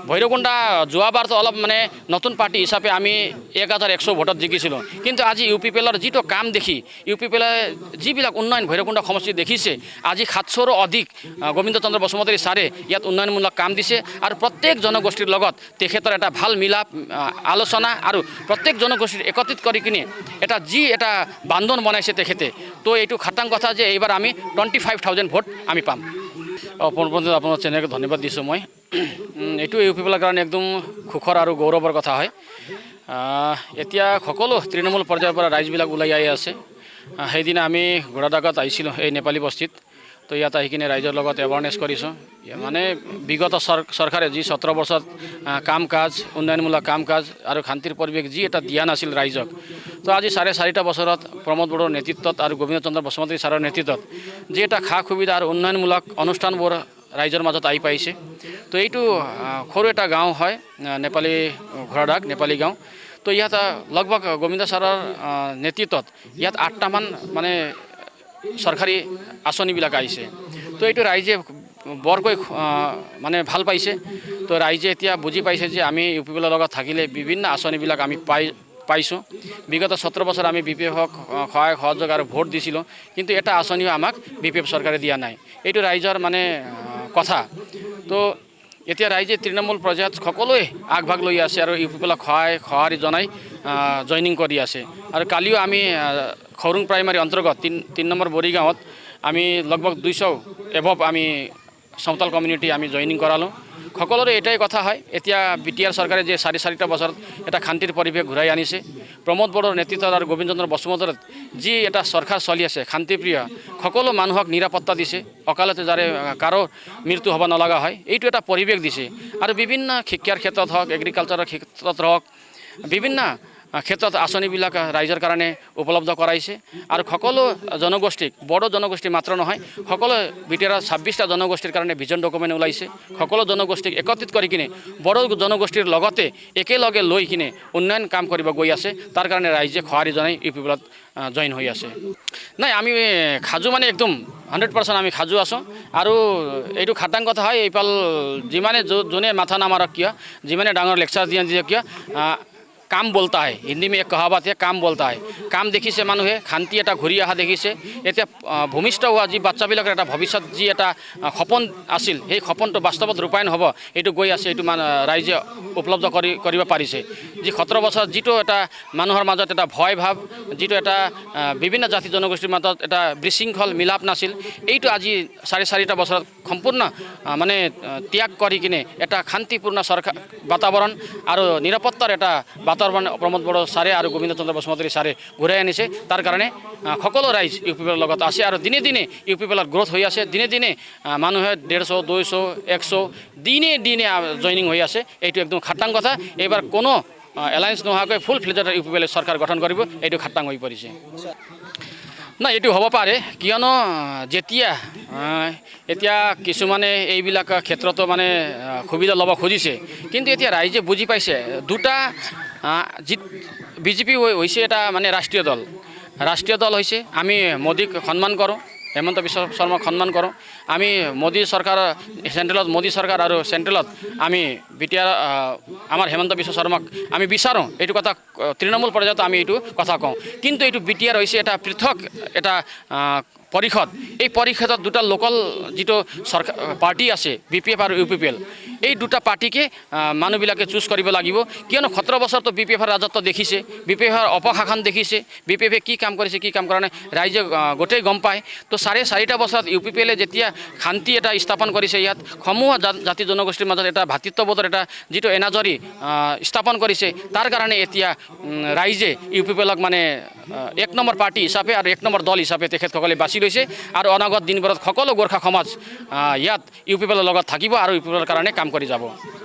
ভৈৰৱকুণ্ড যোৱাবাৰতো অলপ মানে নতুন পাৰ্টি হিচাপে আমি 1100 ভোটত জিকিছিলোঁ, কিন্তু আজি ইউ পি পি এলৰ যিটো কাম দেখি ইউ পি পি এলে যিবিলাক উন্নয়ন ভৈৰৱকুণ্ড সমষ্টিত দেখিছে, আজি 700ৰো অধিক গোবিন্দ চন্দ্ৰ বসুমতাৰী ছাৰে ইয়াত উন্নয়নমূলক কাম দিছে আৰু প্ৰত্যেক জনগোষ্ঠীৰ লগত তেখেতৰ এটা ভাল মিলাপ আলোচনা আৰু প্ৰত্যেক জনগোষ্ঠীৰ একত্ৰিত কৰি কিনে এটা বান্ধন বনাইছে তেখেতে। তো এইটো খাটাং কথা যে এইবাৰ আমি 25,000 ভোট আমি পাম। পোনপ্ৰথমে আপোনাৰ চেনেলক ধন্যবাদ দিছোঁ মই। এইটো ইউ পি পি এলৰ কাৰণে একদম সুখৰ আৰু গৌৰৱৰ কথা হয়। এতিয়া সকলো তৃণমূল পৰ্যায়ৰ পৰা ৰাইজবিলাক ওলাই আহি আছে। সেইদিনা আমি ঘোঁৰাডাঙ্গাত আহিছিলোঁ এই নেপালী বস্তিত। তো ইয়াত আহি কিনে ৰাইজৰ লগত এৱাৰনেছ কৰিছোঁ। মানে বিগত চৰকাৰে যি 17 বছৰত কাম কাজ উন্নয়নমূলক কাম কাজ আৰু শান্তিৰ পৰিৱেশ যি এটা দিয়া নাছিল ৰাইজক, তো আজি 4.5 বছৰত প্ৰমোদ বড়োৰ নেতৃত্বত আৰু গোবিন্দ চন্দ্ৰ বসুমতাৰী ছাৰৰ নেতৃত্বত যি এটা খা সুবিধা আৰু উন্নয়নমূলক অনুষ্ঠানবোৰ ৰাইজৰ মাজত আহি পাইছে। তো এইটো সৰু এটা গাঁও হয়, নেপালী ঘোঁৰাডাক নেপালী গাঁও। তো ইয়াত লগভগ গোবিন্দ ছাৰৰ নেতৃত্বত ইয়াত 8টামান মানে চৰকাৰী আঁচনিবিলাক আহিছে। তো এইটো ৰাইজে বৰকৈ মানে ভাল পাইছে। তো ৰাইজে এতিয়া বুজি পাইছে যে আমি ইউ পি পি এলৰ লগত থাকিলে বিভিন্ন আঁচনিবিলাক আমি পাইছোঁ। বিগত 17 বছৰ আমি বি পি এফক সহায় সহযোগ আৰু ভোট দিছিলোঁ, কিন্তু এটা আঁচনিও আমাক বি পি এফ চৰকাৰে দিয়া নাই। এইটো ৰাইজৰ মানে কথা। তো এতিয়া ৰাইজে তৃণমূল পৰ্যায়ত সকলোৱে আগভাগ লৈ আছে আৰু ইউ পি পি এলক সঁহাৰি জনাই জইনিং কৰি আছে। আৰু কালিও আমি খৰুং প্ৰাইমাৰী অন্তৰ্গত 3 নম্বৰ বৰিগাঁৱত আমি লগভগ 200 এভৱ আমি সাঁওতাল কমিউনিটি আমি জইনিং কৰালোঁ। সকলোৰে এটাই কথা হয়, এতিয়া বি টি আৰ চৰকাৰে যে 4.5 বছৰত এটা শান্তিৰ পৰিৱেশ ঘূৰাই আনিছে, প্ৰমোদ বড়োৰ নেতৃত্বত আৰু গোবিন্দ চন্দ্ৰ বসুমতাৰীত যি এটা চৰকাৰ চলি আছে শান্তিপ্ৰিয়, সকলো মানুহক নিৰাপত্তা দিছে, অকালতে যাৰে কাৰো মৃত্যু হ'ব নলগা হয়, এইটো এটা পৰিৱেশ দিছে। আৰু বিভিন্ন শিক্ষাৰ ক্ষেত্ৰত হওক, এগ্ৰিকালচাৰৰ ক্ষেত্ৰত হওক, বিভিন্ন ক্ষেত্ৰত আঁচনিবিলাক ৰাইজৰ কাৰণে উপলব্ধ কৰাইছে। আৰু সকলো জনগোষ্ঠীক, বড়ো জনগোষ্ঠী মাত্ৰ নহয়, সকলো বি টি আৰৰ 26টা জনগোষ্ঠীৰ কাৰণে ভিজন ডকুমেণ্ট ওলাইছে। সকলো জনগোষ্ঠীক একত্ৰিত কৰি কিনে বড়ো জনগোষ্ঠীৰ লগতে একেলগে লৈ কিনে উন্নয়ন কাম কৰিব গৈ আছে। তাৰ কাৰণে ৰাইজে সঁহাৰি জনাই ইউ পি পি এলত জইন হৈ আছে। নাই, আমি খাজু মানে একদম 100% আমি খাজু আছোঁ। আৰু এইটো খাটাং কথা হয়, এইফাল যিমানে যোনে মাথা নামাৰক কিয়, যিমানে ডাঙৰ লেকচাৰ দিয়ে কিয়, কাম বলতা হয়। হিন্দী में एक कहावत है, কাম বলতা হয়। কাম দেখিছে মানুহে, শান্তি এটা ঘূৰি অহা দেখিছে। এতিয়া ভূমিষ্ঠ হোৱা যি বাচ্চাবিলাকৰ এটা ভৱিষ্যত যি এটা সপোন আছিল, সেই সপোনটো বাস্তৱত ৰূপায়ণ হ'ব, এইটো গৈ আছে। এইটো ৰাইজে উপলব্ধ কৰিব পাৰিছে। যি 17 বছৰত যিটো এটা মানুহৰ মাজত এটা ভয় ভাৱ, যিটো এটা বিভিন্ন জাতি জনগোষ্ঠীৰ মাজত এটা বিশৃংখল মিলাপ নাছিল, এইটো আজি 4.5 বছৰত সম্পূৰ্ণ মানে ত্যাগ কৰি কিনে এটা শান্তিপূৰ্ণ চৰকাৰ বাতাবৰণ আৰু নিৰাপত্তাৰ এটা বাতাবৰণ প্ৰমোদ বড়ো ছাৰে আৰু গোবিন্দ চন্দ্ৰ বসুমতাৰী ছাৰে ঘূৰাই আনিছে। তাৰ কাৰণে সকলো ৰাইজ ইউ পি পি এলৰ লগত আছে আৰু দিনে দিনে ইউ পি পি এলৰ গ্ৰথ হৈ আছে। দিনে দিনে মানুহে 150, 200, 100 দিনে দিনে জইনিং হৈ আছে। এইটো একদম খাটাং কথা। এইবাৰ কোনো এলায়েন্স নোহোৱাকৈ ফুল ফ্লেজত ইউ পি পি এলে চৰকাৰ গঠন কৰিব, এইটো খাটাং হৈ পৰিছে। নাই, এইটো হ'ব পাৰে, কিয়নো এতিয়া কিছুমানে এইবিলাক ক্ষেত্ৰতো মানে সুবিধা ল'ব খুজিছে, কিন্তু এতিয়া ৰাইজে বুজি পাইছে দুটা বিজেপি হৈছে এটা মানে ৰাষ্ট্ৰীয় দল হৈছে। আমি মোদীক সন্মান কৰোঁ, হেমন্ত বিশ্ব শৰ্মাক সন্মান কৰোঁ। আমি মোদী চৰকাৰ, চেণ্ট্ৰেলত মোদী চৰকাৰ আৰু চেণ্ট্ৰেলত আমি আমাৰ হেমন্ত বিশ্ব শৰ্মাক আমি বিচাৰোঁ। এইটো কথা তৃণমূল পৰ্যায়ত আমি এইটো কথা কওঁ। কিন্তু এইটো বি টি আৰ হৈছে এটা পৃথক এটা পৰিষদ। এই পৰিষদত দুটা লোকেল যিটো চৰকাৰ পাৰ্টি আছে, বি পি এফ আৰু ইউ পি পি এল, এই দুটা পাৰ্টিকে মানুহবিলাকে চুজ কৰিব লাগিব। কিয়নো 17 বছৰতো বি পি এফৰ ৰাজত্ব দেখিছে, বি পি এফৰ অপশাসন দেখিছে, বি পি এফে কি কাম কৰিছে কি কাম কৰা নাই ৰাইজে গোটেই গম পায়। তো 4.5 বছৰত ইউ পি পি এলে যেতিয়া শান্তি এটা স্থাপন কৰিছে, ইয়াত সমূহ জাতি জনগোষ্ঠীৰ মাজত এটা ভাতৃত্ববোধৰ এটা যিটো এনাজৰী স্থাপন কৰিছে, তাৰ কাৰণে এতিয়া ৰাইজে ইউ পি পি এলক মানে 1 নম্বৰ পাৰ্টি হিচাপে আৰু 1 নম্বৰ দল হিচাপে তেখেতসকলে বাছি লৈছে। আৰু অনাগত দিনবোৰত সকলো গোৰ্খা সমাজ ইয়াত ইউ পি পি এলৰ লগত থাকিব আৰু ইউ পি পি এলৰ কাৰণে কাম কৰি যাব।